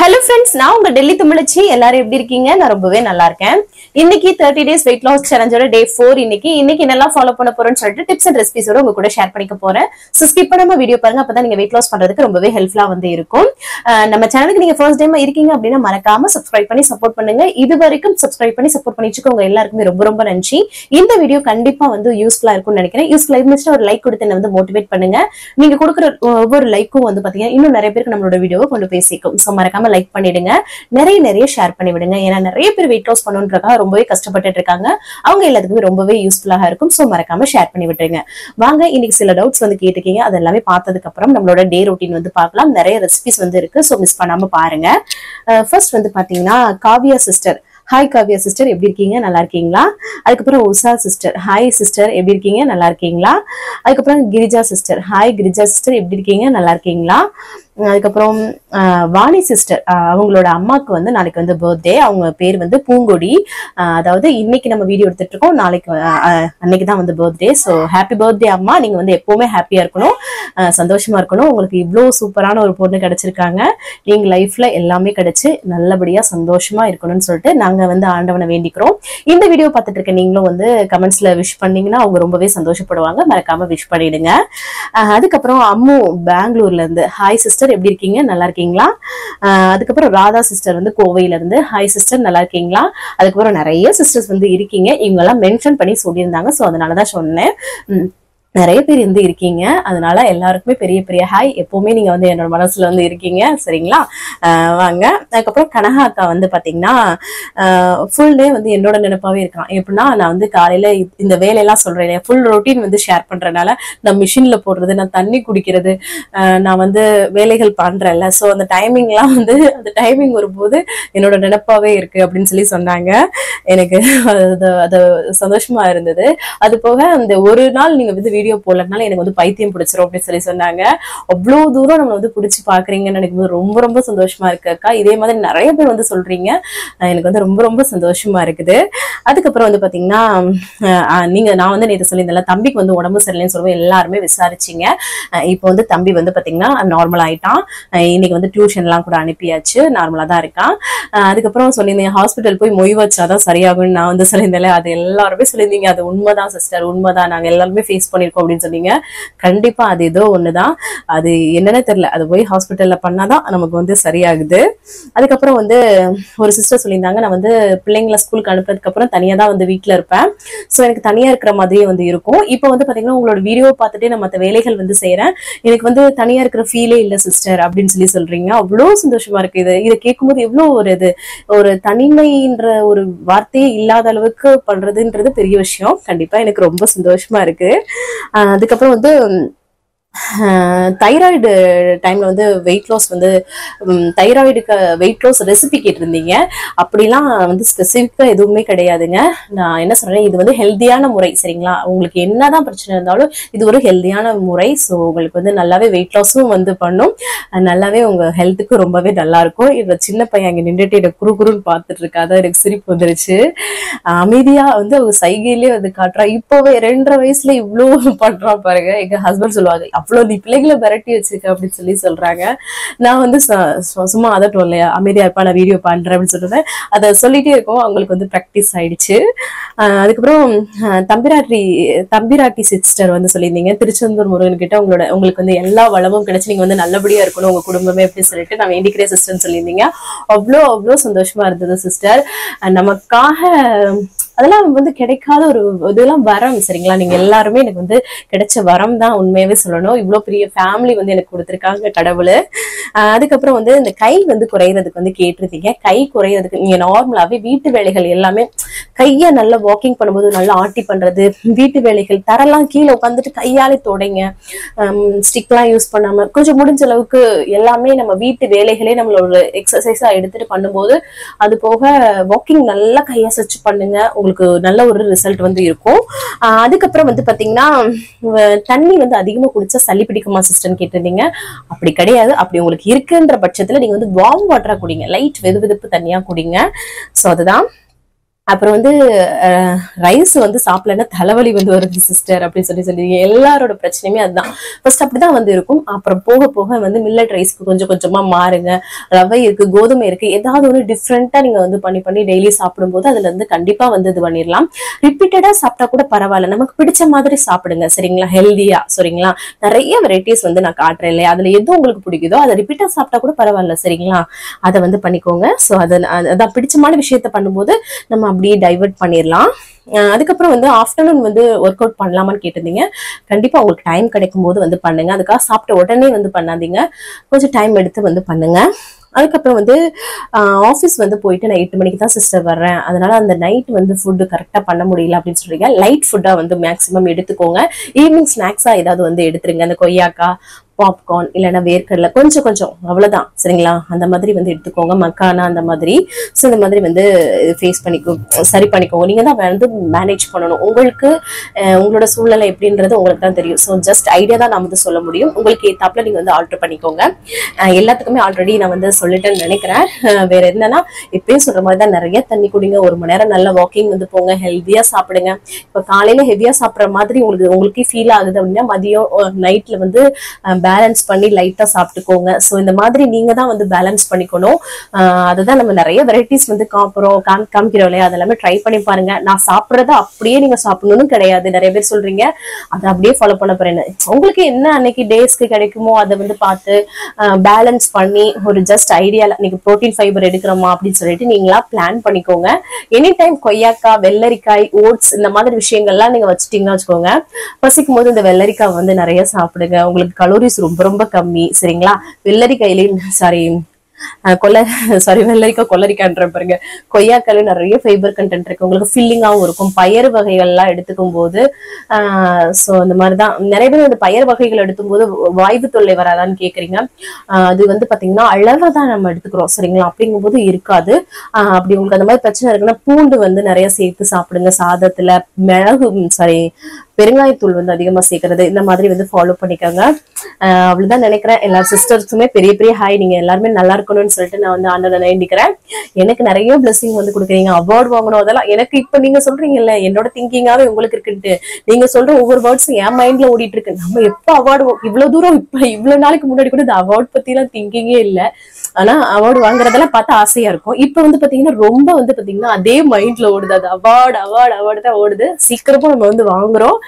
Hello friends, நான் உங்க டெல்லி தமிழச்சி. எல்லாரும் எப்படி இருக்கீங்க? நான் ரொம்பவே நல்லா இருக்கேன். இன்னைக்கு 30 days weight loss challenge ஓட day 4 இன்னைக்கு என்னெல்லாம் ஃபாலோ பண்ண போறேன்னு சொல்லிட்டு டிப்ஸ் அண்ட் ரெசிபீஸோட உங்க கூட ஷேர் பண்ணிக்க போறேன். சோ ஸ்கிப் பண்ணாம வீடியோ பாருங்க, அப்பதான் நீங்க weight loss பண்றதுக்கு ரொம்பவே ஹெல்ப்ஃபுல்லா இருக்கும். நம்ம சேனலுக்கு நீங்க ஃபர்ஸ்ட் டைம் இருக்கீங்க அப்படின்னா மறக்காம சப்ஸ்கிரைப் பண்ணி சப்போர்ட் பண்ணுங்க. இது வரைக்கும் சப்ஸ்கிரைப் பண்ணி சப்போர்ட் பண்ணிச்சுக்கோங்க. எல்லாருக்குமே ரொம்ப ரொம்ப நன்றி. இந்த வீடியோ கண்டிப்பா யூஸ்ஃபுல்லா இருக்கும்னு நினைக்கிறேன். யூஸ்ஃபுல்லா இருந்துச்சுன்னா ஒரு லைக் கொடுத்து என்ன மோட்டிவேட் பண்ணுங்க. நீங்க கொடுக்குற ஒவ்வொரு லைக்கும் பாத்தீங்கன்னா இன்னும் நிறைய பேருக்கு நம்மளோட வீடியோவை கொண்டு போய் சேர்க்கும். சோ மறக்காம லைக் பண்ணிடுங்க, நிறைய ஷேர் பண்ணி விடுங்க. ஏன்னா நிறைய பேர் வெயிட் லாஸ் பண்ணணுன்றதுக்காக ரொம்பவே கஷ்டப்பட்டு இருக்காங்க. அவங்க எல்லாத்துக்குமே ரொம்பவே யூஸ்ஃபுல்லா இருக்கும். சோ மறக்காம ஷேர் பண்ணி விட்டுருங்க. வாங்க, இன்னைக்கு சில டவுட்ஸ் கேட்டிருக்கீங்க. அது எல்லாமே பார்த்ததுக்கு அப்புறம் நம்மளோட டே ரொட்டீன் பார்க்கலாம். நிறைய ரெசிபிஸ் இருக்கு. சோ மிஸ் பண்ணாம பாருங்க. ஃபர்ஸ்ட் பாத்தீங்கன்னா Kavya sister. Hi Kavya sister, எப்படி இருக்கீங்க? நல்லா இருக்கீங்களா? அதுக்கப்புறம் உஷா சிஸ்டர். ஹாய் சிஸ்டர், எப்படி இருக்கீங்க? நல்லா இருக்கீங்களா? அதுக்கப்புறம் Girija sister. Hi Girija sister, எப்படி இருக்கீங்க? நல்லா இருக்கீங்களா? அதுக்கப்புறம் வாணி சிஸ்டர், அவங்களோட அம்மாக்கு நாளைக்கு பர்த்டே. அவங்க பேர் பூங்கொடி. அதாவது இன்னைக்கு நம்ம வீடியோ எடுத்துட்டு இருக்கோம், நாளைக்கு அன்னைக்குதான் பர்த்டே. ஸோ ஹாப்பி பர்த்டே அம்மா. நீங்க எப்பவுமே ஹாப்பியா இருக்கணும், சந்தோஷமா இருக்கணும். உங்களுக்கு இவ்வளவு சூப்பரான ஒரு பொண்ணு கிடைச்சிருக்காங்க. நீங்க லைஃப்ல எல்லாமே கிடைச்சு நல்லபடியா சந்தோஷமா இருக்கணும்னு சொல்லிட்டு நாங்க ஆண்டவனை வேண்டிக்கிறோம். இந்த வீடியோ பார்த்துட்டு இருக்க நீங்களும் கமெண்ட்ஸ்ல விஷ் பண்ணீங்கன்னா அவங்க ரொம்பவே சந்தோஷப்படுவாங்க. மறக்காம விஷ் பண்ணிடுங்க. அதுக்கப்புறம் அம்மு பெங்களூர்ல இருந்து. ஹாய் சிஸ்டர், எப்படி இருக்கீங்க? நல்லா இருக்கீங்களா? அதுக்கப்புறம் ராதா சிஸ்டர் கோவையில இருந்து. ஹாய் சிஸ்டர், நல்லா இருக்கீங்களா? அதுக்கப்புறம் நிறைய சிஸ்டர்ஸ் இருக்கீங்க. இவங்க எல்லாம் மென்ஷன் பண்ணி சொல்லியிருந்தாங்க. சோ அதனாலதான் சொன்னேன். நிறைய பேர் இருக்கீங்க. அதனால எல்லாருக்குமே பெரிய பெரிய ஹாய். எப்பவுமே நீங்க என்னோட மனசுல இருக்கீங்க. சரிங்களா? வாங்க. அதுக்கப்புறம் கனகா அக்கா பாத்தீங்கன்னா ஃபுல் டே என்னோட நினைப்பாவே இருக்கான். எப்படின்னா நான் காலையில இந்த வேலையெல்லாம் சொல்றேன், ஃபுல் ரொட்டீன் ஷேர் பண்றதுனால நான் மிஷின்ல போடுறது, நான் தண்ணி குடிக்கிறது, நான் வேலைகள் பண்றேன்ல. சோ அந்த டைமிங் எல்லாம் அந்த டைமிங் வரும்போது என்னோட நினைப்பாவே இருக்கு அப்படின்னு சொல்லி சொன்னாங்க. எனக்கு அது சந்தோஷமா இருந்தது. அது போக அந்த ஒரு நாள் நீங்க வீடியோ போடலனால எனக்கு பைத்தியம் பிடிச்சிரும் அப்படின்னு சொல்லி சொன்னாங்க. அவ்வளவு தூரம் நம்ம பிடிச்சி பாக்குறீங்கன்னு நினைக்கும் போது ரொம்ப ரொம்ப சந்தோஷமா இருக்கு அக்கா. இதே மாதிரி நிறைய பேர் சொல்றீங்க. எனக்கு ரொம்ப ரொம்ப சந்தோஷமா இருக்குது. அதுக்கப்புறம் பாத்தீங்கன்னா நான் நேற்று சொல்லியிருந்தேன் தம்பிக்கு உடம்பு சரியில்லைன்னு சொல்லுவோம். எல்லாருமே விசாரிச்சீங்க. இப்போ தம்பி பாத்தீங்கன்னா நார்மல் ஆயிட்டான். இன்னைக்கு டியூஷன் எல்லாம் கூட அனுப்பியாச்சு. நார்மலா தான் இருக்கான். அதுக்கப்புறம் சொல்லியிருந்தேன் ஹாஸ்பிட்டல் போய் மொய் வச்சாதான் சரியாகும்னு நான் சொல்லியிருந்தேன். அது எல்லாருமே சொல்லியிருந்தீங்க. அது உண்மைதான் சிஸ்டர், உண்மைதான். நாங்க எல்லாருமே ஃபேஸ் பண்ணிருக்கோம் அப்படின்னு சொன்னீங்க. கண்டிப்பா அது ஏதோ ஒண்ணுதான். அது என்னன்னு தெரியல. அது போய் ஹாஸ்பிட்டல்ல பண்ணாதான் நமக்கு சரியாகுது. அதுக்கப்புறம் ஒரு சிஸ்டர் சொல்லியிருந்தாங்க, நான் பிள்ளைங்களை ஸ்கூலுக்கு அனுப்புறதுக்கு அப்புறம் தனியா தான் வீட்டுல இருப்பேன். சோ எனக்கு தனியா இருக்கிற மாதிரியே இருக்கும். இப்போ பாத்தீங்கன்னா உங்களோட வீடியோ பார்த்துட்டே நான் மற்ற வேலைகள் செய்யறேன். எனக்கு தனியா இருக்கிற ஃபீலே இல்ல சிஸ்டர் அப்படின்னு சொல்றீங்க. அவ்வளவு சந்தோஷமா இருக்கு. இதை கேட்கும்போது எவ்வளவு ஒரு தனிமைன்ற ஒரு வார்த்தையே இல்லாத அளவுக்கு பண்றதுன்றது பெரிய விஷயம். கண்டிப்பா எனக்கு ரொம்ப சந்தோஷமா இருக்கு. அதுக்கப்புறம் தைராய்டு டைம்ல வெயிட் லாஸ் தைராய்டுக்கு வெயிட் லாஸ் ரெசிபி கேட்டிருந்தீங்க. அப்படிலாம் ஸ்பெசிபிக்கா எதுவுமே கிடையாதுங்க. நான் என்ன சொல்றேன், இது ஹெல்தியான முறை. சரிங்களா? உங்களுக்கு என்னதான் பிரச்சனை இருந்தாலும் இது ஒரு ஹெல்தியான முறை. ஸோ உங்களுக்கு நல்லாவே வெயிட் லாஸும் பண்ணும், நல்லாவே உங்க ஹெல்த்துக்கு ரொம்பவே நல்லா இருக்கும். இவ சின்ன பையன் அங்க நின்றுட்டு எனக்கு குறுகுறுன்னு பார்த்துட்டு இருக்காதான் எனக்கு சிரிப்பு வந்துருச்சு. அமைதியா அவங்க சைகையிலேயே காட்டுறா. இப்பவே 2.5 வயசுல இவ்வளவு பண்றா பாருங்க. எங்க ஹஸ்பண்ட் சொல்லுவாங்க, அவ்வளவு நீ பிள்ளைகளை விரட்டி வச்சிருக்க அப்படின்னு சொல்றாங்க. நான் சும்மா அதட்டும் இல்லையா, அமைதியா இருப்பா, நான் வீடியோ பண்றேன் அப்படின்னு சொல்றேன். அதை சொல்லிட்டே இருக்கோம். அவங்களுக்கு பிராக்டிஸ் ஆயிடுச்சு. அதுக்கப்புறம் தம்பிராட்டி சிஸ்டர் சொல்லியிருந்தீங்க, திருச்செந்தூர் முருகன் கிட்ட உங்களுக்கு எல்லா வளமும் கிடைச்சு நீங்க நல்லபடியா இருக்கணும் உங்க குடும்பமே எப்படி சொல்லிட்டு நான் வேண்டிக்கிறேன் சிஸ்டர்னு சொல்லியிருந்தீங்க. அவ்வளோ சந்தோஷமா இருந்தது சிஸ்டர். நமக்காக அதெல்லாம் கிடைக்காத ஒரு இதெல்லாம் வரம். சரிங்களா? நீங்க எல்லாருமே எனக்கு கிடைச்ச வரம் தான் உண்மையாவே சொல்லணும். இவ்வளவு பெரிய ஃபேமிலி எனக்கு கொடுத்திருக்காங்க கடவுள். அதுக்கப்புறம் இந்த கை குறையறதுக்கு கேட்டிருந்தீங்க. கை குறையறதுக்கு நீங்க நார்மலாவே வீட்டு வேலைகள் எல்லாமே கைய நல்லா வாக்கிங் பண்ணும்போது நல்லா ஆட்டி பண்றது, வீட்டு வேலைகள் தரெல்லாம் கீழே உட்காந்துட்டு கையாலே தொடைங்க, ஸ்டிக் எல்லாம் யூஸ் பண்ணாம கொஞ்சம் முடிஞ்ச அளவுக்கு எல்லாமே நம்ம வீட்டு வேலைகளே நம்மளோட எக்ஸசைஸா எடுத்துட்டு பண்ணும்போது, அது போக வாக்கிங் நல்லா கையசைச்சு பண்ணுங்க. உங்களுக்கு நல்ல ஒரு ரிசல்ட் இருக்கும். அதுக்கப்புறம் பாத்தீங்கன்னா தண்ணி அதிகமா குடிச்சா சளி பிடிக்குமா சிஸ்டர் கேட்டிருந்தீங்க. அப்படி கிடையாது. அப்படி உங்களுக்கு இருக்குன்ற பட்சத்துல நீங்க வார்ம் வாட்டரா குடிங்க, லைட் வெது வெதுப்பு தண்ணியா குடிங்க. சோ அதுதான். அப்புறம் வந்து ரைஸ் வந்து சாப்பிடலன்னா தலைவலி வந்து வருது சிஸ்டர் அப்படின்னு சொல்லி எல்லாரோட பிரச்சனையுமே அதுதான். ஃபர்ஸ்ட் அப்படிதான் வந்து இருக்கும். அப்புறம் போக போக வந்து மில்லட் ரைஸ்க்கு கொஞ்சம் கொஞ்சமா மாறுங்க. ரவை இருக்கு, கோதுமை இருக்கு, ஏதாவது ஒரு டிஃப்ரெண்டா நீங்க வந்து பண்ணி டெய்லி சாப்பிடும்போது அதுல இருந்து கண்டிப்பா வந்து இது பண்ணிடலாம். ரிப்பீட்டடா சாப்பிட்டா கூட பரவாயில்ல, நமக்கு பிடிச்ச மாதிரி சாப்பிடுங்க சரிங்களா, ஹெல்தியா சரிங்களா. நிறைய வெரைட்டிஸ் வந்து நான் காட்டுறேன் இல்லையா, அதுல எது உங்களுக்கு பிடிக்குதோ அதை ரிப்பீட்டா சாப்பிட்டா கூட பரவாயில்ல சரிங்களா, அதை வந்து பண்ணிக்கோங்க. ஸோ அதான் பிடிச்சமான விஷயத்த பண்ணும்போது நம்ம அப்படியே டைவர்ட் பண்ணிடலாம். அதுக்கப்புறம் வந்து ஆஃப்டர்நூன் வந்து ஒர்க் அவுட் பண்ணலாமான்னு கேட்டிருந்தீங்க. கண்டிப்பா உங்களுக்கு டைம் கிடைக்கும் போது வந்து பண்ணுங்க. அதுக்காக சாப்பிட்ட உடனே வந்து பண்ணாதீங்க, கொஞ்சம் டைம் எடுத்து வந்து பண்ணுங்க. அதுக்கப்புறம் வந்து ஆஃபீஸ் வந்து போயிட்டு நான் 8 மணிக்கு தான் சிஸ்டர் வர்றேன், அதனால அந்த நைட் வந்து ஃபுட்டு கரெக்டாக பண்ண முடியல அப்படின்னு சொல்றீங்க. லைட் ஃபுட்டாக வந்து மேக்ஸிமம் எடுத்துக்கோங்க. ஈவினிங் ஸ்நாக்ஸாக ஏதாவது வந்து எடுத்துருங்க. அந்த கொய்யாக்காய், பாப்கார்ன், இல்லைன்னா வேர்க்கடலை கொஞ்சம் கொஞ்சம் அவ்வளவுதான் சரிங்களா, அந்த மாதிரி வந்து எடுத்துக்கோங்க. மக்கானா அந்த மாதிரி. ஸோ இந்த மாதிரி வந்து ஃபேஸ் சரி பண்ணிக்கோங்க. நீங்க தான் வந்து மேனேஜ் பண்ணணும். உங்களுக்கு உங்களோட சூழ்நிலை எப்படின்றது உங்களுக்கு தான் தெரியும். ஸோ ஜஸ்ட் ஐடியா தான் நான் வந்து சொல்ல முடியும். உங்களுக்கு ஏத்தாப்புல நீங்க வந்து ஆல்டர் பண்ணிக்கோங்க. எல்லாத்துக்குமே ஆல்ரெடி நான் வந்து சொல்லிட்டேன்னு நினைக்கிறேன். வேற என்னன்னா இப்பயும் சொல்ற மாதிரி தான், நிறைய தண்ணி குடிங்க, 1 மணி நேரம் நல்ல வாக்கிங் வந்து போங்க, ஹெல்த்தியா சாப்பிடுங்க. இப்போ காலையில ஹெவியா சாப்பிட்ற மாதிரி உங்களுக்கு ஃபீல் ஆகுது அப்படின்னா மதியம் நைட்ல வந்து பேலன்ஸ் பண்ணி லைட்டா சாப்பிட்டுக்கோங்க. ஸோ இந்த மாதிரி நீங்க தான் வந்து பேலன்ஸ் பண்ணிக்கணும். அதுதான் நம்ம நிறைய வெரைட்டிஸ் வந்து காமிக்கிறோம் இல்லையா, அதெல்லாமே ட்ரை பண்ணி பாருங்க. நான் சாப்பிட்றத அப்படியே நீங்க சாப்பிடணும்னு கிடையாது. நிறைய பேர் சொல்றீங்க அதை அப்படியே ஃபாலோ பண்ண போறேன்னு. உங்களுக்கு என்ன அன்னைக்கு டேஸ்க்கு கிடைக்குமோ அதை வந்து பார்த்து பேலன்ஸ் பண்ணி ஒரு ஜஸ்ட் ஐடியால நீங்க புரோட்டீன் ஃபைபர் எடுக்கிறோமா அப்படின்னு சொல்லிட்டு நீங்களா பிளான் பண்ணிக்கோங்க. எனி டைம் கொய்யாக்காய், வெள்ளரிக்காய், ஓட்ஸ் இந்த மாதிரி விஷயங்கள்லாம் நீங்க வச்சுட்டீங்கன்னா வச்சுக்கோங்க, பசிக்கும் போது இந்த வெள்ளரிக்காய் வந்து நிறைய சாப்பிடுங்க. உங்களுக்கு கலோரிஸ் ரொம்ப ரொம்ப கம்மி சரிங்களா. வெள்ளரிக்காயிலையும் வெள்ளரிக்காய் கொள்ளரிக்கான்ற பாருங்க, கொய்யாக்காயில நிறைய ஃபைபர் கண்டென்ட் இருக்கு, உங்களுக்கு ஃபில்லிங்காவும் இருக்கும். பயறு வகைகள்லாம் எடுத்துக்கும் போது ஸோ இந்த மாதிரிதான் நிறைய பேர் வந்து பயறு வகைகள் எடுத்தும் போது வாய்வு தொல்லை வராதான்னு கேக்குறீங்க. அது வந்து பாத்தீங்கன்னா அளவுதான் நம்ம எடுத்துக்கிறோம் சரிங்களா, அப்படிங்கும் போது இருக்காது. அப்படி உங்களுக்கு அந்த மாதிரி பிரச்சனை இருக்குன்னா பூண்டு வந்து நிறைய சேர்த்து சாப்பிடுங்க. சாதத்துல பெருங்காயத்தூள் வந்து அதிகமா சேர்க்கறது, இந்த மாதிரி வந்து ஃபாலோ பண்ணிக்கோங்க. அவ்வளவுதான் நினைக்கிறேன். எல்லா சிஸ்டர்ஸுமே பெரிய பெரிய ஹாய். நீங்க எல்லாருமே நல்லா இருக்கணும்னு சொல்லிட்டு நான் வந்து ஆண்டவனை வேண்டிக்கிறேன். எனக்கு நிறைய பிளெஸிங் வந்து கொடுக்குறீங்க, அவார்டு வாங்கணும் அதெல்லாம் எனக்கு இப்ப நீங்க சொல்றீங்கல்ல என்னோட திங்கிங்காவே உங்களுக்கு இருக்குன்ட்டு, நீங்க சொல்ற ஒவ்வொரு வேர்ட்ஸும் என் மைண்ட்ல ஓடிட்டு இருக்கு. நம்ம எப்ப அவார்டு இவ்வளவு தூரம் இப்ப இவ்வளவு நாளைக்கு முன்னாடி கூட இந்த அவார்டு பத்தி எல்லாம் திங்கிங்கே இல்லை. ஆனா அவார்டு வாங்குறதெல்லாம் பார்த்து ஆசையா இருக்கும். இப்ப வந்து பாத்தீங்கன்னா ரொம்ப வந்து பாத்தீங்கன்னா அதே மைண்ட்ல ஓடுது, அது அவார்டு தான் ஓடுது. சீக்கிரமா நம்ம வந்து வாங்குறோம்.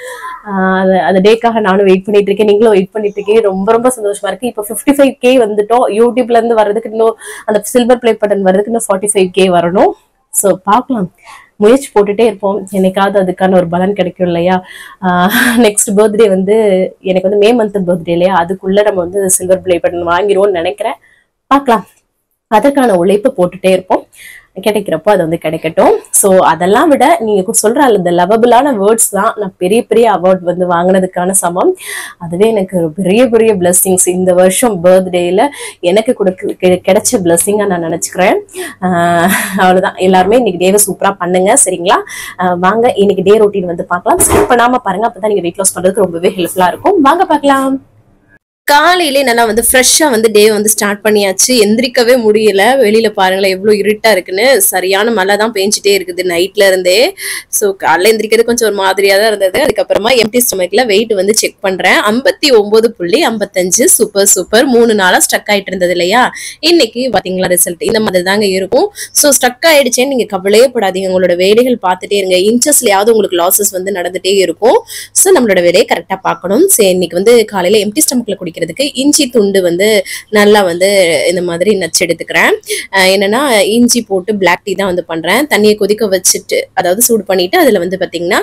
அந்த டேக்காக நானும் வெயிட் பண்ணிட்டு இருக்கேன், நீங்களும் வெயிட் பண்ணிட்டு இருக்கீங்க. ரொம்ப ரொம்ப சந்தோஷமா இருக்கு. இப்ப 55K வந்துட்டோம். யூடியூப்ல இருந்து வர்றதுக்கு இன்னும் அந்த சில்வர் பிளே பட்டன் வர்றதுக்கு இன்னும் 45K வரணும். சோ பாக்கலாம், முயற்சி போட்டுட்டே இருப்போம். என்னைக்காவது அதுக்கான ஒரு பலன் கிடைக்கும் இல்லையா. நெக்ஸ்ட் பர்த்டே வந்து எனக்கு வந்து மே மந்த் பர்த்டே இல்லையா, அதுக்குள்ள நம்ம வந்து சில்வர் பிளே பட்டன் வாங்கிடுவோம்னு நினைக்கிறேன். பார்க்கலாம், அதற்கான உழைப்பு போட்டுட்டே இருப்போம். கிடைக்கிறப்போ அது வந்து கிடைக்கட்டும். ஸோ அதெல்லாம் விட நீங்க சொல்ற அந்த லவபிளான வேர்ட்ஸ் தான் நான் பெரிய பெரிய அவார்ட் வந்து வாங்கினதுக்கான சமம். அதுவே எனக்கு பெரிய பெரிய பிளெஸிங்ஸ் இந்த வருஷம் பர்த்டேல எனக்கு கிடைச்ச பிளெஸிங்கா நான் நினைச்சுக்கிறேன். அவ்வளவுதான். எல்லாருமே இன்னைக்கு டேவை சூப்பரா பண்ணுங்க சரிங்களா. வாங்க இன்னைக்கு டே ரொட்டீன் வந்து பார்க்கலாம். ஸ்கிப் பண்ணாம பாருங்க, அப்பதான் நீங்க வெயிட் லாஸ் பண்றதுக்கு ரொம்பவே ஹெல்ப்ஃபுல்லா இருக்கும். வாங்க பார்க்கலாம். காலையிலே நல்லா வந்து ஃப்ரெஷ்ஷா வந்து டே வந்து ஸ்டார்ட் பண்ணியாச்சு. எந்திரிக்கவே முடியல. வெளியில பாருங்களேன் எவ்வளவு இருட்டா இருக்குன்னு. சரியான மழை தான் பெஞ்சிட்டே இருக்குது நைட்ல இருந்தே. ஸோ காலைல எந்திரிக்கிறது கொஞ்சம் ஒரு மாதிரியா தான் இருந்தது. அதுக்கப்புறமா எம்டி ஸ்டொமக்ல வெயிட் வந்து செக் பண்றேன். 59.55. சூப்பர் 3 நாளா ஸ்டக் ஆயிட்டு இருந்தது இல்லையா. இன்னைக்கு பாத்தீங்களா ரிசல்ட் இந்த மாதிரி தாங்க இருக்கும். ஸோ ஸ்டக் ஆயிடுச்சேன்னு நீங்க கவலையே படாதீங்க. உங்களோட வேலைகள் பார்த்துட்டே இருங்க. இன்ச்சஸ்லயாவது உங்களுக்கு லாசஸ் வந்து நடந்துட்டே இருக்கும். ஸோ நம்மளோட வேலையை கரெக்டா பார்க்கணும். சரி, இன்னைக்கு வந்து காலையில எம்டி ஸ்டொமக்ல குடிக்கிறதுக்கு இஞ்சி துண்டு வந்து நல்லா வந்து இந்த மாதிரி நச்சு எடுத்துக்கிறேன். என்னன்னா இஞ்சி போட்டு பிளாக் டீ தான் வந்து பண்றேன். தண்ணியை கொதிக்க வச்சுட்டு அதாவது சூடு பண்ணிட்டு அதுல வந்து பாத்தீங்கன்னா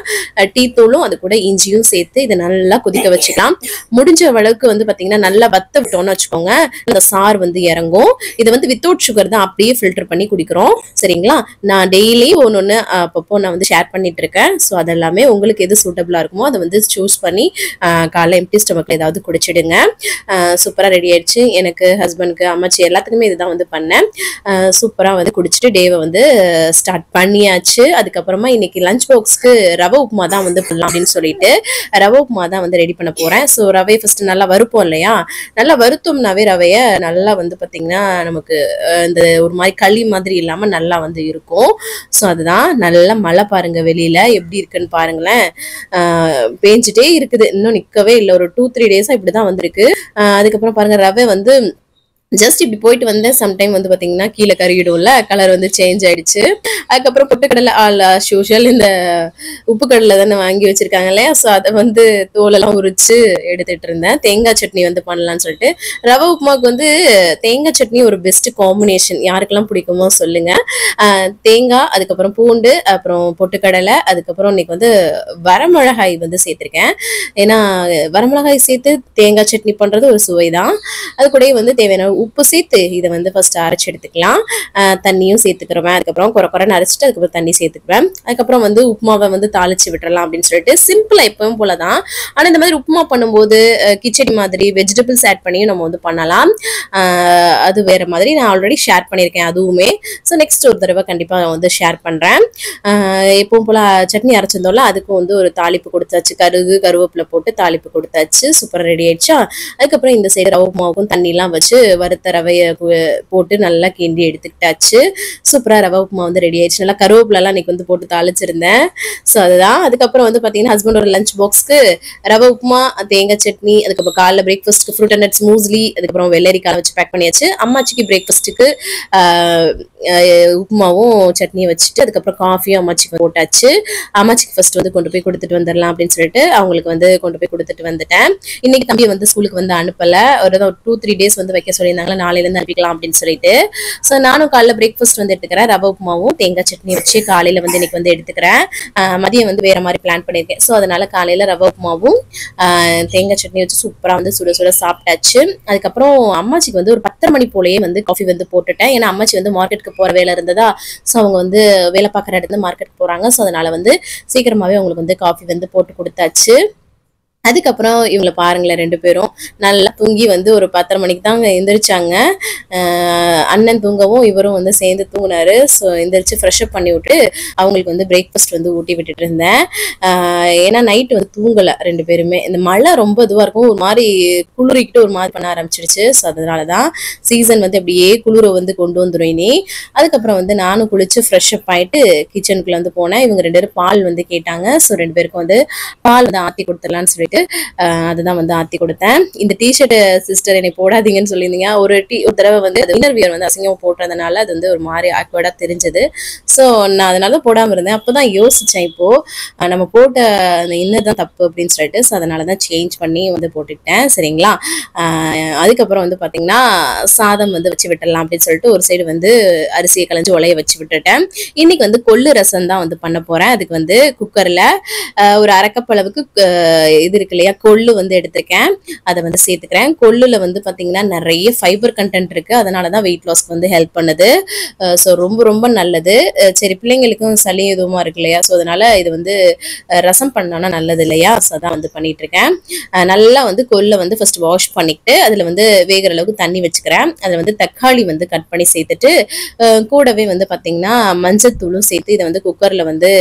டீ தூளும் அது கூட இஞ்சியும் சேர்த்து இதை நல்லா கொதிக்க வச்சுக்கலாம். முடிஞ்ச அளவுக்கு வந்து பாத்தீங்கன்னா நல்லா வத்த விட்டோம்னு வச்சுக்கோங்க, அந்த சார் வந்து இறங்கும். இது வந்து வித்தவுட் சுகர் தான், அப்படியே ஃபில்டர் பண்ணி குடிக்கிறோம் சரிங்களா. நான் டெய்லி ஒன்னொன்னு அப்பப்போ நான் வந்து ஷேர் பண்ணிட்டு இருக்கேன். ஸோ அதெல்லாமே உங்களுக்கு எது சூட்டபிளா இருக்குமோ அதை வந்து சூஸ் பண்ணி காலைல எம்டி ஸ்டொமக்ல ஏதாவது குடிச்சிடுங்க. சூப்பரா ரெடி ஆயிடுச்சு. எனக்கு, ஹஸ்பண்ட்க்கு, அம்மாச்சி எல்லாத்துக்குமே இதுதான் வந்து பண்ணேன். சூப்பரா வந்து குடிச்சிட்டு டேவை வந்து ஸ்டார்ட் பண்ணியாச்சு. அதுக்கப்புறமா இன்னைக்கு லஞ்ச் பாக்ஸ்க்கு ரவை உப்புமா தான் வந்து பண்ணலாம் அப்படின்னு சொல்லிட்டு ரவை உப்புமா தான் வந்து ரெடி பண்ண போறேன். ஸோ ரவையை ஃபர்ஸ்ட் நல்லா வறுப்போம் இல்லையா, நல்லா வறுத்தோம்னாவே ரவைய நல்லா வந்து பாத்தீங்கன்னா நமக்கு இந்த ஒரு மாதிரி களி மாதிரி இல்லாம நல்லா வந்து இருக்கும். ஸோ அதுதான். நல்லா மழை பாருங்க, வெளியில எப்படி இருக்குன்னு பாருங்களேன். பேஞ்சிட்டே இருக்குது, இன்னும் நிக்கவே இல்லை. ஒரு 2-3 டேஸா இப்படிதான் வந்திருக்கு. அதுக்கப்புறம் பாருங்க, ரவை வந்து ஜஸ்ட் இப்படி போயிட்டு வந்தேன். சம்டைம் வந்து பாத்தீங்கன்னா கீழே கருகிடும்ல, கலர் வந்து சேஞ்ச் ஆயிடுச்சு. அதுக்கப்புறம் பொட்டுக்கடலை ஆல் ஆஸ் யூஷுவல் இந்த உப்பு கடலை தானே வாங்கி வச்சிருக்காங்க இல்லையா, ஸோ அதை வந்து தோலெல்லாம் உரிச்சு எடுத்துட்டு இருந்தேன். தேங்காய் சட்னி வந்து பண்ணலான்னு சொல்லிட்டு. ரவை உப்புமாவுக்கு வந்து தேங்காய் சட்னி ஒரு பெஸ்ட் காம்பினேஷன். யாருக்கெல்லாம் பிடிக்குமோ சொல்லுங்க. தேங்காய், அதுக்கப்புறம் பூண்டு, அப்புறம் பொட்டுக்கடலை, அதுக்கப்புறம் இன்னைக்கு வந்து வரமிளகாய் வந்து சேர்த்திருக்கேன். ஏன்னா வரமிளகாய் சேர்த்து தேங்காய் சட்னி பண்றது ஒரு சுவைதான். அது கூட வந்து தேவையான உப்பு சேர்த்து இதை வந்து ஃபர்ஸ்ட் அரைச்சு எடுத்துக்கலாம். தண்ணியும் சேர்த்துக்கிறேன். அதுக்கப்புறம் குறைன்னு அரைச்சிட்டு அதுக்கப்புறம் தண்ணி சேர்த்துக்குவேன். அதுக்கப்புறம் வந்து உப்புமாவை வந்து தாளிச்சு விட்டுறலாம் அப்படின்னு சொல்லிட்டு சிம்பிளா எப்பவும் போலதான். ஆனா இந்த மாதிரி உப்புமா பண்ணும்போது கிச்சடி மாதிரி வெஜிடபிள்ஸ் ஆட் பண்ணியும் நம்ம வந்து பண்ணலாம். அது வேற மாதிரி நான் ஆல்ரெடி ஷேர் பண்ணியிருக்கேன் அதுவுமே. ஸோ நெக்ஸ்ட் ஒரு தடவை கண்டிப்பா வந்து ஷேர் பண்றேன். எப்பவும் போல சட்னி அரைச்சிருந்தோம்ல, அதுக்கும் வந்து ஒரு தாளிப்பு கொடுத்தாச்சு. கருவேப்பிலை போட்டு தாளிப்பு கொடுத்தாச்சு. சூப்பர் ரெடி ஆயிடுச்சா. அதுக்கப்புறம் இந்த சைடு ரவை உப்புமாவுக்கும் தண்ணி எல்லாம் வச்சு வறுத்த ரவையை போட்டு நல்லா கிண்டி எடுத்துக்கிட்டாச்சு. சூப்பரா ரவை உப்புமா வந்து ரெடி ஆயிடுச்சு. நல்லா கருவேப்பிலை எல்லாம் இன்னைக்கு வந்து போட்டு தாளிச்சிருந்தேன். ஸோ அதுதான். அதுக்கப்புறம் வந்து பாத்தீங்கன்னா ஹஸ்பண்டோட லஞ்ச் பாக்ஸ்க்கு ரவை உப்புமா, தேங்காய் சட்னி, அதுக்கப்புறம் காலைல பிரேக்ஃபாஸ்ட்க்கு ஃப்ரூட் அண்ட் நட்ஸ் மூஸ்லி, அதுக்கப்புறம் வெள்ளரிக்காய் வச்சு பேக் பண்ணியாச்சு. அம்மாச்சிக்கு பிரேக்ஃபாஸ்ட்டுக்கு உப்புமாவும் சட்னியும் வச்சுட்டு அதுக்கப்புறம் காஃபியும் அம்மாச்சிக்கு போட்டாச்சு. அம்மாச்சிக்கு ஃபர்ஸ்ட் வந்து கொண்டு போய் கொடுத்துட்டு வந்துடலாம் அப்படின்னு சொல்லிட்டு அவங்களுக்கு வந்து கொண்டு போய் கொடுத்துட்டு வந்துட்டேன். இன்னைக்கு தம்பி வந்து ஸ்கூலுக்கு வந்து அனுப்பல. ஒரு 2-3 டேஸ் வந்து வைக்க சொல்லியிருந்தாங்களா, நாளையில இருந்து அனுப்பிக்கலாம் அப்படின்னு சொல்லிட்டு. ஸோ நானும் காலைல பிரேக்ஃபாஸ்ட் வந்து எடுத்துக்கிறேன். ரவை உப்புமாவும் தேங்காய் சட்னி வச்சு காலையில வந்து இன்னைக்கு வந்து எடுத்துக்கிறேன். மதியம் வந்து வேற மாதிரி பிளான் பண்ணியிருக்கேன். ஸோ அதனால காலையில ரவை உப்புமாவும் தேங்காய் சட்னி வச்சு சூப்பரா வந்து சுட சுட சாப்பிட்டாச்சு. அதுக்கப்புறம் அம்மாச்சிக்கு வந்து ஒரு 10:30 மணி போலயே வந்து காஃபி வந்து போட்டுட்டேன். ஏன்னா அம்மாச்சி வந்து மார்க்கெட்டுக்கு போற வேலை இருந்ததா. ஸோ அவங்க வந்து வேலை பார்க்குற இடத்துல மார்க்கெட்டுக்கு போறாங்க. ஸோ அதனால வந்து சீக்கிரமாவே அவங்களுக்கு வந்து காஃபி வந்து போட்டு கொடுத்தாச்சு. அதுக்கப்புறம் இவங்களை பாருங்களேன், 2 பேரும் நல்லா தூங்கி வந்து ஒரு 10:30 மணிக்கு தாங்க எந்திரிச்சாங்க. அண்ணன் தூங்கவும் இவரும் வந்து சேர்ந்து தூங்கினாரு. ஸோ எந்திரிச்சு ஃப்ரெஷ்அப் பண்ணி விட்டு அவங்களுக்கு வந்து பிரேக்ஃபாஸ்ட் வந்து ஊட்டி விட்டுட்டு இருந்தேன். ஏன்னா நைட்டு வந்து தூங்கலை 2 பேருமே. இந்த மழை ரொம்ப இதுவாக இருக்கும், ஒரு மாதிரி குளிரிக்கிட்டு ஒரு மாதிரி பண்ண ஆரம்பிச்சிடுச்சு. ஸோ அதனால தான் சீசன் வந்து அப்படியே குளிரை வந்து கொண்டு வந்துடும் இனி. அதுக்கப்புறம் வந்து நானும் குளிச்சு ஃப்ரெஷ்அப் ஆயிட்டு கிச்சனுக்குள்ள வந்து போனேன். இவங்க 2 பேரும் பால் வந்து கேட்டாங்க. ஸோ 2 பேருக்கும் வந்து பால் வந்து ஆத்தி கொடுத்துடலான்னு சொல்லிட்டு அதுதான் வந்து ஆத்தி கொடுத்தேன். இந்த டிஷர்ட் சிஸ்டர் என்னை போடாதீங்கன்னு சொல்லியிருந்தீங்க. ஒரு தடவை வந்து இன்னர்வியர் வந்து அசிங்கமா போட்டதுனால அது வந்து ஒரு மாதிரி ஆக்வர்டா தெரிஞ்சது. ஸோ நான் அதனால போடாம இருந்தேன். அப்பதான் யோசிச்சேன், இப்போ நம்ம போட்ட அந்த இன்னர் தான் தப்பு அப்படின்னு சொல்லிட்டு. ஸோ அதனாலதான் சேஞ்ச் பண்ணி வந்து போட்டுட்டேன். சரிங்களா. அதுக்கப்புறம் வந்து பாத்தீங்கன்னா சாதம் வந்து வச்சு விட்டுடலாம் அப்படின்னு சொல்லிட்டு ஒரு சைடு வந்து அரிசியை களைஞ்சு உலைய வச்சு விட்டுட்டேன். இன்னைக்கு வந்து கொள்ளு ரசம் தான் வந்து பண்ண போறேன். அதுக்கு வந்து குக்கர்ல ஒரு 1/2 கப் அளவுக்கு இது இருக்கு இல்லையா, கொள்ளு வந்து எடுத்துருக்கேன். அதை வந்து சேர்த்துக்கிறேன். கொள்ளுல வந்து பாத்தீங்கன்னா நிறைய ஃபைபர் கண்டென்ட் இருக்கு. அதனாலதான் வெயிட் லாஸ்க்கு வந்து ஹெல்ப் பண்ணுது. ஸோ ரொம்ப ரொம்ப நல்லது. சரி, பிள்ளைங்களுக்கும் சளி எதுவுமா இருக்கு இல்லையா, ஸோ அதனால இது வந்து ரசம் பண்ணோம்னா நல்லது இல்லையா. ஸோ அதான் வந்து பண்ணிட்டு இருக்கேன். நல்லா வந்து கொள்ளை வந்து ஃபர்ஸ்ட் வாஷ் பண்ணிட்டு அதுல வந்து வேகிற அளவுக்கு தண்ணி வச்சுக்கிறேன். அதுல வந்து தக்காளி வந்து கட் பண்ணி சேர்த்துட்டு கூடவே வந்து பாத்தீங்கன்னா மஞ்சத்தூளும் சேர்த்து இதை வந்து குக்கர்ல வந்து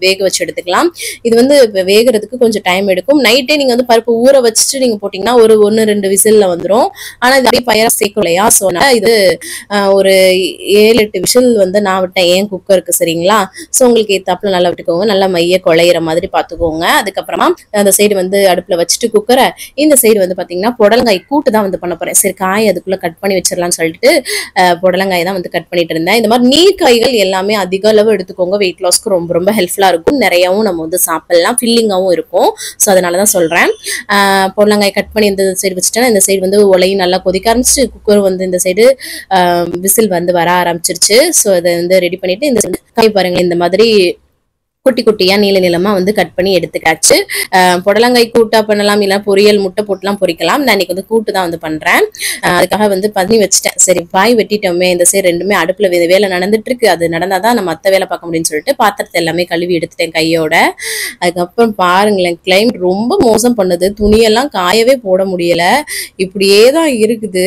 வேக வச்சு எடுத்துக்கலாம். இது வந்து வேகிறதுக்கு கொஞ்சம் டைம் எடுக்கும். நைட்டே நீங்க வந்து பருப்பு ஊற வச்சுட்டு நீங்க போட்டீங்கன்னா ஒரு 1-2 விசில்ல வந்துடும். ஆனா இது அப்படியே பயரா சேர்க்கும் இல்லையா. ஸோ இது ஒரு 7-8 விசில் வந்து நான் விட்டேன் என் குக்கருக்கு. சரிங்களா. ஸோ உங்களுக்கு ஏத்தாப்புல நல்லா விட்டுக்கோங்க. நல்லா மைய குழையிற மாதிரி பாத்துக்கோங்க. அதுக்கப்புறமா அந்த சைடு வந்து அடுப்புல வச்சுட்டு குக்கரை, இந்த சைடு வந்து பாத்தீங்கன்னா புடலங்காய் கூட்டு தான் வந்து பண்ண போறேன். சரி, காய் அதுக்குள்ள கட் பண்ணி வச்சிடலாம்னு சொல்லிட்டு புடலங்காய் தான் வந்து கட் பண்ணிட்டு இருந்தேன். இந்த மாதிரி நீர் காய்கள் எல்லாமே அதிக அளவு எடுத்துக்கோங்க. வெயிட் லாஸ்க்கு ரொம்ப ரொம்ப ஹெல்ப்ஃபுல்லா இருக்கும். நிறையவும் நம்ம வந்து சாப்பிடலாம், ஃபில்லிங்காவும் இருக்கும். ஸோ அதனாலதான் சொல்றேன். புடலங்காய் கட் பண்ணி இந்த சைடு வச்சுட்டேன்னா இந்த சைடு வந்து உலையும் நல்லா கொதிக்க ஆரம்பிச்சு குக்கர் வந்து இந்த சைடு விசில் வந்து வர ஆரம்பிச்சிருச்சு. ஸோ அதை வந்து ரெடி பண்ணிட்டு இந்த காய் பாருங்க இந்த மாதிரி குட்டி குட்டியா நீல நீளமா வந்து கட் பண்ணி எடுத்துக்காச்சு. புடலங்காய் கூட்டா பண்ணலாம், இல்ல பொரியல் முட்டை போட்டுலாம் பொரிக்கலாம். நான் இன்னைக்கு வந்து கூட்டு தான் வந்து பண்றேன். அதுக்காக வந்து பண்ணி வச்சுட்டேன். சரி பாய் வெட்டிட்டோமே, இந்த சைடு ரெண்டுமே அடுப்புல வேலை நடந்துட்டு இருக்கு, அது நடந்தாதான் நம்ம மத்த வேலை பார்க்க முடியும்னு சொல்லிட்டு பாத்திரத்தை எல்லாமே கழுவி எடுத்துட்டேன் கையோட. அதுக்கப்புறம் பாருங்களேன், கிளைமேட் ரொம்ப மோசம் பண்ணுது, துணியெல்லாம் காயவே போட முடியல, இப்படியே தான் இருக்குது.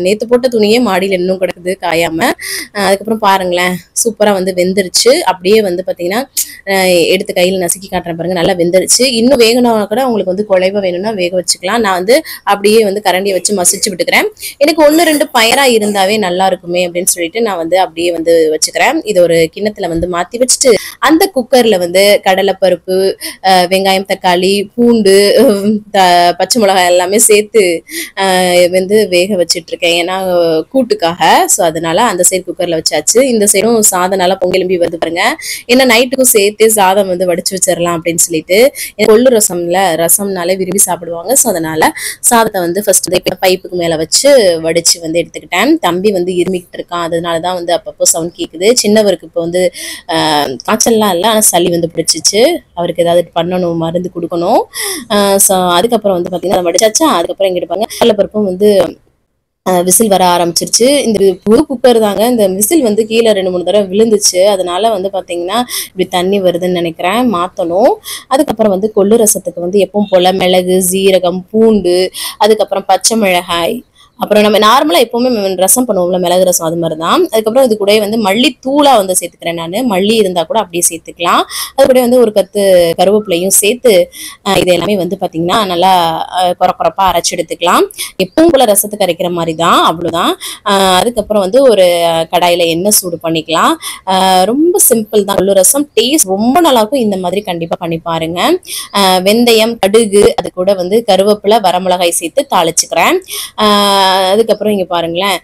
நேத்து போட்ட துணியே மாடியில் இன்னும் கிடக்குது காயாம. அதுக்கப்புறம் பாருங்களேன், சூப்பரா வந்து வெந்துருச்சு. அப்படியே வந்து பாத்தீங்கன்னா எடுத்து கையில நசுக்கி காட்டுறேன் பாருங்க, நல்லா வெந்துருச்சு. இன்னும் வேகணும் கூட உங்களுக்கு வந்து குழைவா வேணும்னா வேக வச்சுக்கலாம். நான் வந்து அப்படியே வந்து கரண்டியை வச்சு மசிச்சு விட்டுக்கிறேன். எனக்கு 1-2 பயரா இருந்தாவே நல்லா இருக்குமே அப்படின்னு சொல்லிட்டு நான் வந்து அப்படியே வந்து வச்சுக்கிறேன். இது ஒரு கிண்ணத்துல வந்து மாத்தி வச்சுட்டு அந்த குக்கர்ல வந்து கடலைப்பருப்பு, வெங்காயம், தக்காளி, பூண்டு, பச்சை மிளகாய் எல்லாமே சேர்த்து வந்து வேக வச்சுட்டு இருக்கேன். ஏன்னா கூட்டுக்காக. ஸோ அதனால அந்த சைடு குக்கர்ல வச்சாச்சு. இந்த சைடும் சாதம் நல்லா பொங்கெலும்பி வருது பாருங்க. ஏன்னா நைட்டுக்கும் சேர்த்து சாதம் வந்து வடிச்சு வச்சிடலாம் அப்படின்னு சொல்லிட்டு. கொள்ளு ரசம்னாலே விரும்பி சாப்பிடுவாங்க. ஸோ அதனால சாதத்தை வந்து ஃபர்ஸ்ட் பைப்புக்கு மேல வச்சு வடிச்சு வந்து எடுத்துக்கிட்டேன். தம்பி வந்து இருமிக்கிட்டு இருக்கான், அதனாலதான் வந்து அப்பப்போ சவுண்ட் கேக்குது. சின்னவருக்கு இப்போ வந்து காய்ச்சல்லாம் இல்லை, ஆனால் சளி வந்து பிடிச்சிச்சு. அவருக்கு ஏதாவது பண்ணணும், மருந்து கொடுக்கணும். ஸோ அதுக்கப்புறம் வந்து பாத்தீங்கன்னா வடிச்சாச்சா. அதுக்கப்புறம் எங்கிட்ட பாருங்க கடலைப்பருப்பும் வந்து விசில் வர ஆரம்பிச்சிருச்சு. இந்த புது குக்கர் தாங்க, இந்த விசில் வந்து கீழே 2-3 தடவை விழுந்துச்சு. அதனால வந்து பாத்தீங்கன்னா இப்படி தண்ணி வருதுன்னு நினைக்கிறேன், மாத்தணும். அதுக்கப்புறம் வந்து கொள்ளு ரசத்துக்கு வந்து எப்பவும் போல மிளகு, சீரகம், பூண்டு, அதுக்கப்புறம் பச்சை மிளகாய், அப்புறம் நம்ம நார்மலா எப்பவுமே ரசம் பண்ணுவோம்ல, மிளகு ரசம், அது மாதிரிதான். அதுக்கப்புறம் இது கூட வந்து மல்லி தூளா வந்து சேர்த்துக்கிறேன். நான் மல்லி இருந்தா கூட அப்படியே சேர்த்துக்கலாம். அது கூட வந்து ஒரு கத்து கருவேப்பிலையும் சேர்த்து இது எல்லாமே வந்து பாத்தீங்கன்னா நல்லா குறப்பா அரைச்சு எடுத்துக்கலாம். எப்பவும் போல ரசத்துக்கு அரைக்கிற மாதிரி தான், அவ்வளவுதான். அதுக்கப்புறம் வந்து ஒரு கடாயில எண்ணெய் சூடு பண்ணிக்கலாம். ரொம்ப சிம்பிள் தான் கொள்ளு ரசம், டேஸ்ட் ரொம்ப நல்லா இருக்கும். இந்த மாதிரி கண்டிப்பா பண்ணி பாருங்க. வெந்தயம், கடுகு, அது கூட வந்து கருவேப்பிலை, வரமிளகாய் சேர்த்து தாளிச்சுக்கிறேன். அதுக்கப்புறம் இங்க பாருங்களேன்,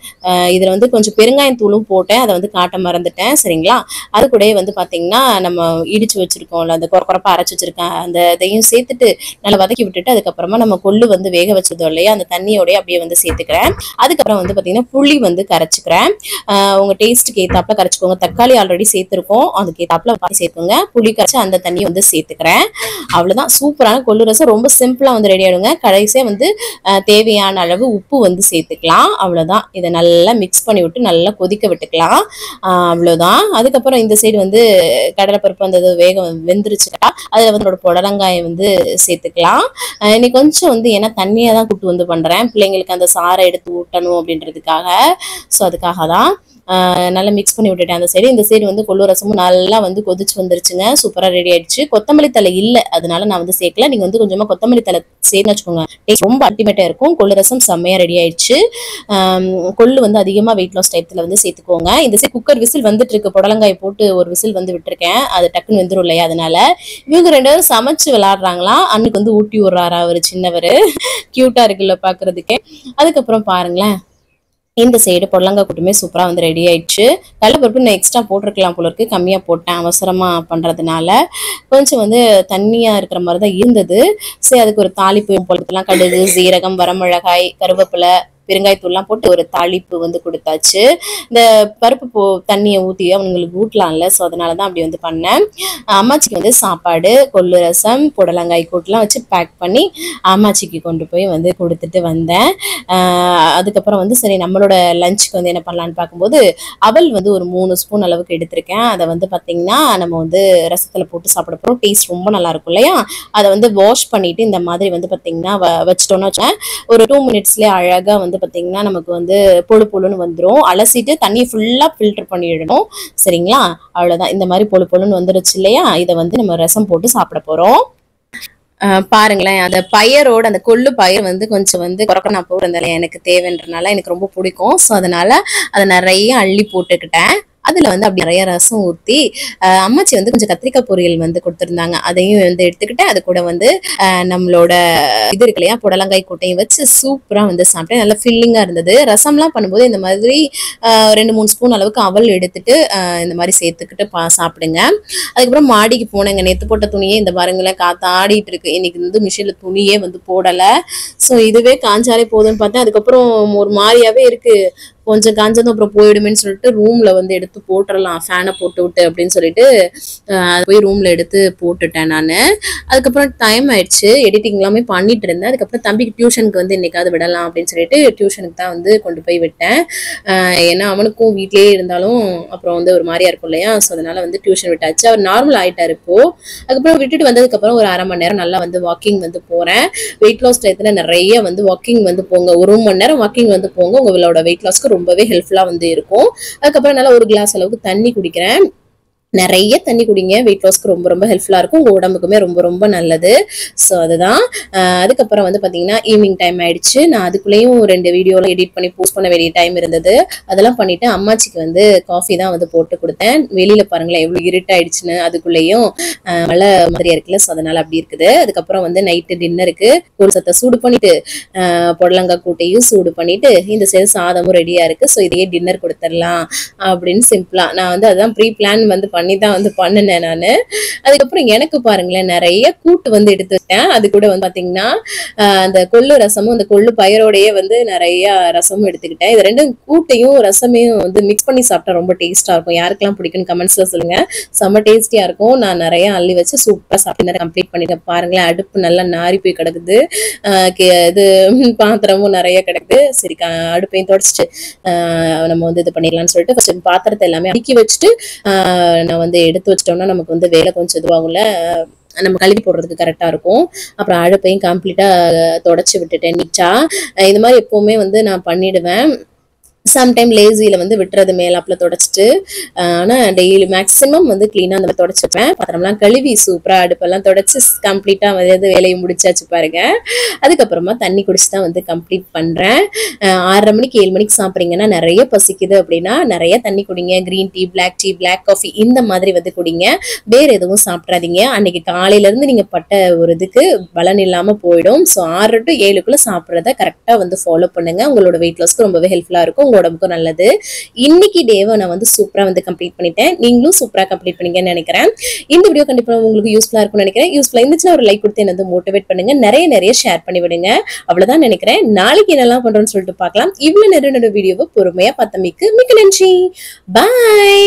இதுல வந்து கொஞ்சம் பெருங்காயம் தூளும் போட்டேன், அதை வந்து காட்ட மறந்துட்டேன். சரிங்களா. அது கூட வந்து பாத்தீங்கன்னா நம்ம இடிச்சு வச்சிருக்கோம்ல, அந்த குறப்பா அரைச்சு வச்சிருக்கேன், அந்த இதையும் சேர்த்துட்டு நல்லா வதக்கி விட்டுட்டு அதுக்கப்புறமா நம்ம கொள்ளு வந்து வேக வச்சதோ இல்லையா, அந்த தண்ணியோடய அப்படியே வந்து சேர்த்துக்கிறேன். அதுக்கப்புறம் வந்து பாத்தீங்கன்னா புளி வந்து கரைச்சிக்கிறேன். உங்க டேஸ்ட்டுக்கு ஏத்தாப்புல கரைச்சிக்கோங்க. தக்காளி ஆல்ரெடி சேர்த்திருக்கோம், அதுக்கு ஏத்தாப்புல பாதி சேர்த்துங்க. புளி கரைச்சி அந்த தண்ணியை வந்து சேர்த்துக்கிறேன். அவ்வளவுதான், சூப்பரான கொள்ளு ரசம் ரொம்ப சிம்பிளா வந்து ரெடி ஆயிடுங்க. கடைசியா வந்து தேவையான அளவு உப்பு வந்து சேர்த்துக்கலாம். அவ்வளவுதான். இதை நல்லா மிக்ஸ் பண்ணி விட்டு நல்லா கொதிக்க விட்டுக்கலாம். அவ்வளவுதான். அதுக்கப்புறம் இந்த சைடு வந்து கடலைப்பருப்பு அந்த வெந்துருச்சுட்டா அதுல வந்து புடலங்காயை வந்து சேர்த்துக்கலாம். இன்னைக்கு கொஞ்சம் வந்து ஏன்னா தண்ணியா தான் கூட்டு வந்து பண்றேன், பிள்ளைங்களுக்கு அந்த சாறை எடுத்து ஊட்டணும் அப்படின்றதுக்காக. ஸோ அதுக்காக தான் நல்லா மிக்ஸ் பண்ணி விட்டுட்டேன் அந்த சைடு. இந்த சைடு வந்து கொள்ளு ரசமும் நல்லா வந்து கொதிச்சு வந்துருச்சுங்க, சூப்பரா ரெடி ஆயிடுச்சு. கொத்தமல்லி தலை இல்லை, அதனால நான் வந்து சேர்க்கல. நீங்க வந்து கொஞ்சமா கொத்தமல்லி தலை சேர்த்து வச்சுக்கோங்க, ரொம்ப அல்டிமேட்டா இருக்கும். கொள்ளு ரசம் செம்மையா ரெடி ஆயிடுச்சு. கொள்ளு வந்து அதிகமா வெயிட் லாஸ் டைத்துல வந்து சேர்த்துக்கோங்க. இந்த சைடு குக்கர் விசில் வந்துட்டு இருக்கு, புடலங்காய் போட்டு ஒரு விசில் வந்து விட்டுருக்கேன், அது டக்குன்னு வெந்துரும் இல்லையா, அதனால இவங்க 2 பேரும் சமைச்சு விளையாடுறாங்களா. அன்னைக்கு வந்து ஊட்டி விடுறாரா அவரு சின்னவரு, கியூட்டா இருக்குல்ல பாக்குறதுக்கே. அதுக்கப்புறம் பாருங்களேன், இந்த சைடு புடலங்காய் கூட்டுமே சூப்பரா வந்து ரெடி ஆயிடுச்சு. கடலைப்பருப்பு நான் எக்ஸ்ட்ரா போட்டிருக்கலாம் போல இருக்கு, கம்மியா போட்டேன் அவசரமா பண்றதுனால. கொஞ்சம் வந்து தண்ணியா இருக்கிற மாதிரி தான் இருந்தது. சரி, அதுக்கு ஒரு தாளிப்பு போட்டுக்கலாம். கடுகு, சீரகம், வரமிளகாய், கருவேப்பிலை, பெருங்காயத்தூள்லாம் போட்டு ஒரு தாளிப்பு வந்து கொடுத்தாச்சு. இந்த பருப்பு தண்ணியை ஊற்றி அவங்களுக்கு ஊட்டலாம்ல, ஸோ அதனாலதான் அப்படி வந்து பண்ணேன். அம்மாச்சிக்கு வந்து சாப்பாடு, கொள்ளு ரசம், புடலங்காய் கூட்டுலாம் வச்சு பேக் பண்ணி அம்மாச்சிக்கு கொண்டு போய் வந்து கொடுத்துட்டு வந்தேன். அதுக்கப்புறம் வந்து சரி நம்மளோட லஞ்சுக்கு வந்து என்ன பண்ணலான்னு பார்க்கும்போது அவல் வந்து ஒரு 3 ஸ்பூன் அளவுக்கு எடுத்திருக்கேன். அதை வந்து பார்த்தீங்கன்னா நம்ம வந்து ரசத்தில் போட்டு சாப்பிட போகிறோம். டேஸ்ட் ரொம்ப நல்லா இருக்கும் இல்லையா. அதை வந்து வாஷ் பண்ணிட்டு இந்த மாதிரி வந்து பார்த்தீங்கன்னா வச்சிட்டோன்னு வச்சேன், ஒரு 2 மினிட்ஸ்லேயே அழகாக வந்து பார்த்தீங்கன்னா நமக்கு வந்து பொழு பொழுன்னு வந்துடும். அலசிட்டு தண்ணியை ஃபுல்லாக ஃபில்டர் பண்ணிடணும். சரிங்களா. அவ்வளோதான், இந்த மாதிரி பொழு பொழுன்னு வந்துருச்சு இல்லையா. இதை வந்து நம்ம ரசம் போட்டு சாப்பிட போகிறோம். பாருங்களேன், அந்த பயரோட அந்த கொள்ளு பயிர் வந்து கொஞ்சம் வந்து குறக்க நான் போட்டிருந்தேன், எனக்கு தேவைன்றனால எனக்கு ரொம்ப பிடிக்கும். ஸோ அதனால அதை நிறைய அள்ளி போட்டுக்கிட்டேன். அதுல வந்து அப்படி நிறைய ரசம் ஊற்றி அம்மாச்சி வந்து கொஞ்சம் கத்திரிக்காய் பொரியல் வந்து கொடுத்துருந்தாங்க, அதையும் வந்து எடுத்துக்கிட்டேன். அது கூட வந்து நம்மளோட இது இருக்கு இல்லையா, புடலங்காய் கூட்டையும் வச்சு சூப்பரா வந்து சாப்பிட்டேன். நல்லா ஃபில்லிங்கா இருந்தது. ரசம்லாம் பண்ணும்போது இந்த மாதிரி 2-3 ஸ்பூன் அளவுக்கு அவல் எடுத்துட்டு இந்த மாதிரி சேர்த்துக்கிட்டு சாப்பிடுங்க. அதுக்கப்புறம் மாடிக்கு போனேங்க. நேற்று போட்ட துணியே இந்த பாருங்களேன் காத்து ஆடிட்டு இருக்கு. இன்னைக்கு வந்து மிஷின்ல துணியே வந்து போடலை. ஸோ இதுவே காஞ்சாலே போதும்னு பார்த்தேன். அதுக்கப்புறம் ஒரு மாதிரியாவே இருக்கு, கொஞ்சம் காஞ்சதும் அப்புறம் போயிடுமேன்னு சொல்லிட்டு ரூம்ல வந்து எடுத்து போட்டுடலாம், ஃபேனை போட்டு விட்டு அப்படின்னு சொல்லிட்டு போய் ரூம்ல எடுத்து போட்டுட்டேன் நான். அதுக்கப்புறம் டைம் ஆயிடுச்சு, எடிட்டிங் எல்லாமே பண்ணிட்டு இருந்தேன். அதுக்கப்புறம் தம்பிக்கு டியூஷனுக்கு வந்து இன்னைக்காவது விடலாம் அப்படின்னு சொல்லிட்டு டியூஷனுக்கு தான் வந்து கொண்டு போய் விட்டேன். ஏன்னா அவனுக்கும் வீட்லயே இருந்தாலும் அப்புறம் வந்து ஒரு மாதிரியா இருக்கும் இல்லையா, ஸோ அதனால வந்து டியூஷன் விட்டாச்சு. அவர் நார்மல் ஆயிட்டாரு இப்போ. அதுக்கப்புறம் விட்டுட்டு வந்ததுக்கு அப்புறம் ஒரு 1/2 மணி நேரம் நல்லா வந்து வாக்கிங் வந்து போறேன். வெயிட் லாஸ் டயத்துல நிறைய வந்து வாக்கிங் வந்து போங்க, 1 மணி நேரம் வாக்கிங் வந்து போங்க, உங்களோட வெயிட் லாஸ்க்கு ரொம்பவே ஹெல்ப்ஃபுல்லா வந்து இருக்கும். அதுக்கப்புறம் நல்லா ஒரு கிளாஸ் அளவுக்கு தண்ணி குடிக்கிறேன். நிறைய தண்ணி குடிங்க, வெயிட் லாஸ்க்கு ரொம்ப ரொம்ப ஹெல்ப்ஃபுல்லா இருக்கும், உங்க உடம்புக்குமே ரொம்ப ரொம்ப நல்லது. ஸோ அதுதான். அதுக்கப்புறம் வந்து பார்த்தீங்கன்னா ஈவினிங் டைம் ஆயிடுச்சு. நான் அதுக்குள்ளேயும் 2 வீடியோலாம் எடிட் பண்ணி போஸ்ட் பண்ண வேண்டிய டைம் இருந்தது. அதெல்லாம் பண்ணிட்டு அம்மாச்சிக்கு வந்து காஃபி தான் வந்து போட்டு கொடுத்தேன். வெளியில பாருங்களேன் எவ்வளோ இருட்டாயிடுச்சுன்னு, அதுக்குள்ளேயும் மழை மாதிரியா இருக்குல்ல, ஸோ அதனால அப்படி இருக்குது. அதுக்கப்புறம் வந்து நைட்டு டின்னருக்கு ஒரு சத்தை சூடு பண்ணிட்டு புடலங்காய் கூட்டையும் சூடு பண்ணிட்டு இந்த சைடு சாதமும் ரெடியா இருக்கு. ஸோ இதையே டின்னர் கொடுத்துடலாம் அப்படின்னு சிம்பிளா நான் வந்து அதான் ப்ரீ பிளான் வந்து பண்ணி தான் வந்து பண்ணினேன் நான். அதுக்கப்புறம் எனக்கு பாருங்களேன் நிறைய கூட்டு வந்து எடுத்துட்டேன். அது கூட வந்து பாத்தீங்கன்னா அந்த கொள்ளு ரசமும் அந்த கொள்ளு பயிரோடையே வந்து நிறைய ரசமும் எடுத்துக்கிட்டேன். இது ரெண்டும் கூட்டையும் ரசமையும் வந்து மிக்ஸ் பண்ணி சாப்பிட்டா ரொம்ப டேஸ்டா இருக்கும். யாருக்கெல்லாம் பிடிக்கும்னு கமெண்ட்ஸ்ல சொல்லுங்க. செம்ம டேஸ்டியா இருக்கும். நான் நிறைய அள்ளி வச்சு சூப்பரா சாப்பிட்டு கம்ப்ளீட் பண்ணிட்டேன். பாருங்களேன் அடுப்பு நல்லா நாரி போய் கிடக்குது, இது பாத்திரமும் நிறைய கிடக்குது. சரி அடுப்பையும் தொடச்சிட்டு நம்ம வந்து இது பண்ணிடலாம்னு சொல்லிட்டு ஃபர்ஸ்ட் பாத்திரத்தை எல்லாமே அடுக்கி வச்சுட்டு நான் வந்து எடுத்து வச்சிட்டோம்னா நமக்கு வந்து வேலை கொஞ்சம் இதுவாகும்ல, நம்ம கழுவி போடுறதுக்கு கரெக்டா இருக்கும். அப்புறம் அடுப்பையும் கம்ப்ளீட்டா தொடச்சி விட்டுட்டேன் நீட்டா. இந்த மாதிரி எப்பவுமே வந்து நான் பண்ணிடுவேன். சம்டைம் லேசியில வந்து விட்டுறது மேலாப்புல தொடச்சிட்டு, ஆனா டெய்லி மேக்சிமம் வந்து கிளீனா அந்த மாதிரி தொடச்சிப்பேன். பாத்திரம்லாம் கழுவி சூப்பரா அடுப்பெல்லாம் தொடச்சு கம்ப்ளீட்டா வந்து வேலையை முடிச்சாச்சு பாருங்க. அதுக்கப்புறமா தண்ணி குடிச்சு தான் வந்து கம்ப்ளீட் பண்றேன். 6:30 மணிக்கு 7 மணிக்கு சாப்பிட்றீங்கன்னா நிறைய பசிக்குது அப்படின்னா நிறைய தண்ணி குடிங்க. Green tea, black tea, black coffee இந்த மாதிரி வந்து குடிங்க. வேற எதுவும் சாப்பிட்றாதீங்க. அன்னைக்கு காலையில இருந்து நீங்க பட்ட ஒரு இதுக்கு பலன் இல்லாம போயிடும். ஸோ 6 to 7க்குள்ள சாப்பிட்றத கரெக்டா வந்து ஃபாலோ பண்ணுங்க. உங்களோட வெயிட் லாஸ்க்கு ரொம்பவே ஹெல்ப்ஃபுல்லா இருக்கும், உடம்புக்கும் நல்லது. இன்னைக்கு டேவை நான் வந்து சூப்பரா வந்து கம்ப்ளீட் பண்ணிட்டேன். நீங்களும் சூப்பரா கம்ப்ளீட் பண்ணீங்கன்னு நினைக்கிறேன். இந்த வீடியோ கண்டிப்பா உங்களுக்கு யூஸ்ஃபுல்லா இருக்கும்னு நினைக்கிறேன். யூஸ்ஃபுல்லா இருந்துச்சுன்னா ஒரு லைக் கொடுத்து என்ன வந்து மோட்டிவேட் பண்ணுங்க. நிறைய ஷேர் பண்ணி விடுங்க. அவ்வளவுதான் நினைக்கிறேன். நாளைக்கு என்னெல்லாம் பண்றோம்னு சொல்லிட்டு பார்க்கலாம். இவ்வளவு நேரம் வீடியோவை பொறுமையா பார்த்தமைக்கு மிக்க நன்றி. பாய்.